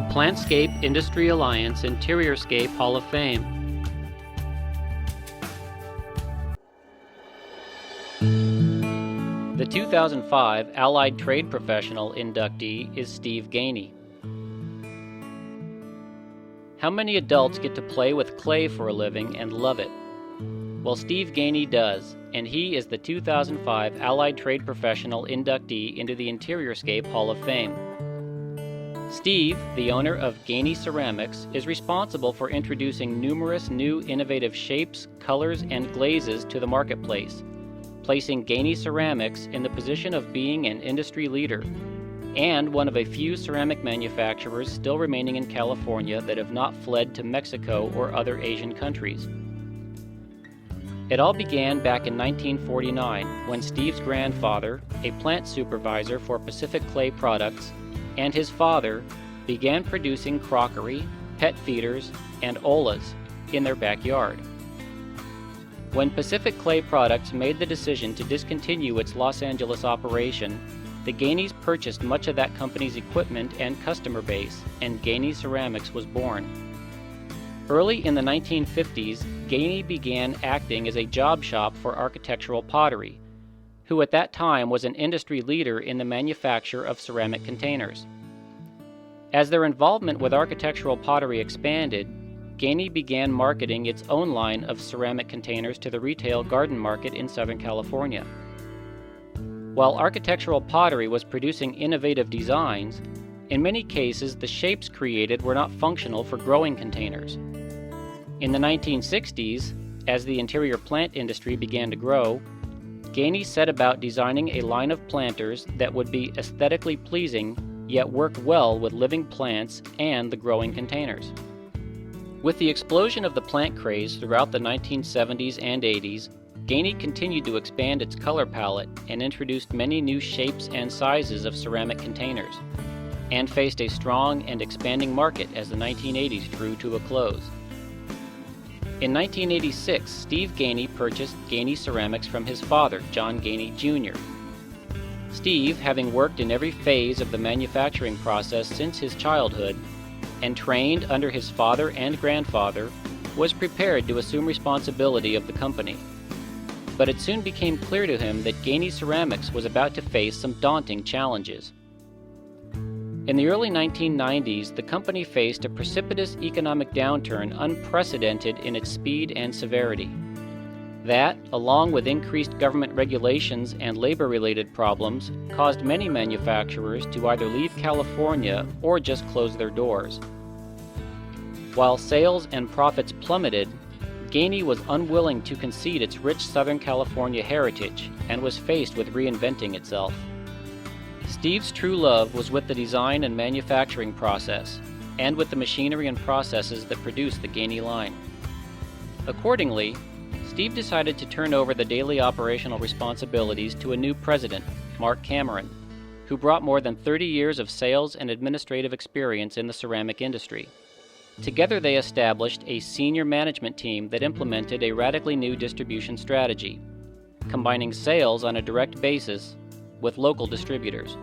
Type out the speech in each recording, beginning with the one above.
the Plantscape Industry Alliance Interiorscape Hall of Fame. The 2005 Allied Trade Professional inductee is Steve Gainy. How many adults get to play with clay for a living and love it? Well, Steve Gainy does, and he is the 2005 Allied Trade Professional inductee into the Interiorscape Hall of Fame. Steve, the owner of Gainey Ceramics, is responsible for introducing numerous new innovative shapes, colors, and glazes to the marketplace, placing Gainey Ceramics in the position of being an industry leader, and one of a few ceramic manufacturers still remaining in California that have not fled to Mexico or other Asian countries. It all began back in 1949 when Steve's grandfather, a plant supervisor for Pacific Clay Products, and his father began producing crockery, pet feeders, and olas in their backyard. When Pacific Clay Products made the decision to discontinue its Los Angeles operation, the Gaineys purchased much of that company's equipment and customer base, and Gainey Ceramics was born. Early in the 1950s, Gainey began acting as a job shop for architectural pottery, who at that time was an industry leader in the manufacture of ceramic containers. As their involvement with architectural pottery expanded, Gainey began marketing its own line of ceramic containers to the retail garden market in Southern California. While architectural pottery was producing innovative designs, in many cases the shapes created were not functional for growing containers. In the 1960s, as the interior plant industry began to grow, Gainey set about designing a line of planters that would be aesthetically pleasing yet work well with living plants and the growing containers. With the explosion of the plant craze throughout the 1970s and 80s, Gainey continued to expand its color palette and introduced many new shapes and sizes of ceramic containers, and faced a strong and expanding market as the 1980s drew to a close. In 1986, Steve Gainey purchased Gainey Ceramics from his father, John Gainey Jr. Steve, having worked in every phase of the manufacturing process since his childhood, and trained under his father and grandfather, was prepared to assume responsibility of the company. But it soon became clear to him that Gainey Ceramics was about to face some daunting challenges. In the early 1990s, the company faced a precipitous economic downturn unprecedented in its speed and severity. That, along with increased government regulations and labor-related problems, caused many manufacturers to either leave California or just close their doors. While sales and profits plummeted, Gainey was unwilling to concede its rich Southern California heritage and was faced with reinventing itself. Steve's true love was with the design and manufacturing process, and with the machinery and processes that produced the Gainey line. Accordingly, Steve decided to turn over the daily operational responsibilities to a new president, Mark Cameron, who brought more than 30 years of sales and administrative experience in the ceramic industry. Together they established a senior management team that implemented a radically new distribution strategy, combining sales on a direct basis with local distributors.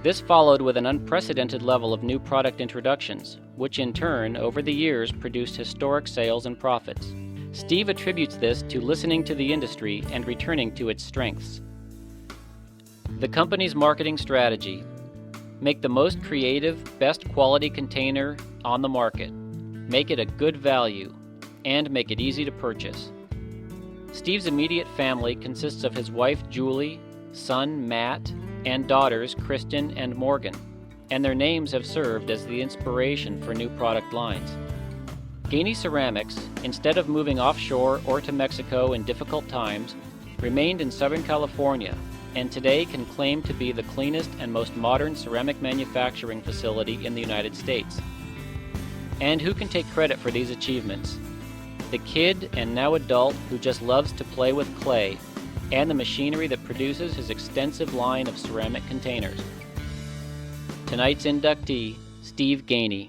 This followed with an unprecedented level of new product introductions, which in turn, over the years, produced historic sales and profits. Steve attributes this to listening to the industry and returning to its strengths. The company's marketing strategy: make the most creative, best quality container on the market, make it a good value, and make it easy to purchase. Steve's immediate family consists of his wife Julie, son Matt, and daughters Kristen and Morgan, and their names have served as the inspiration for new product lines. Gainey Ceramics, instead of moving offshore or to Mexico in difficult times, remained in Southern California, and today can claim to be the cleanest and most modern ceramic manufacturing facility in the United States. And who can take credit for these achievements? The kid and now adult who just loves to play with clay, and the machinery that produces his extensive line of ceramic containers. Tonight's inductee, Steve Gainey.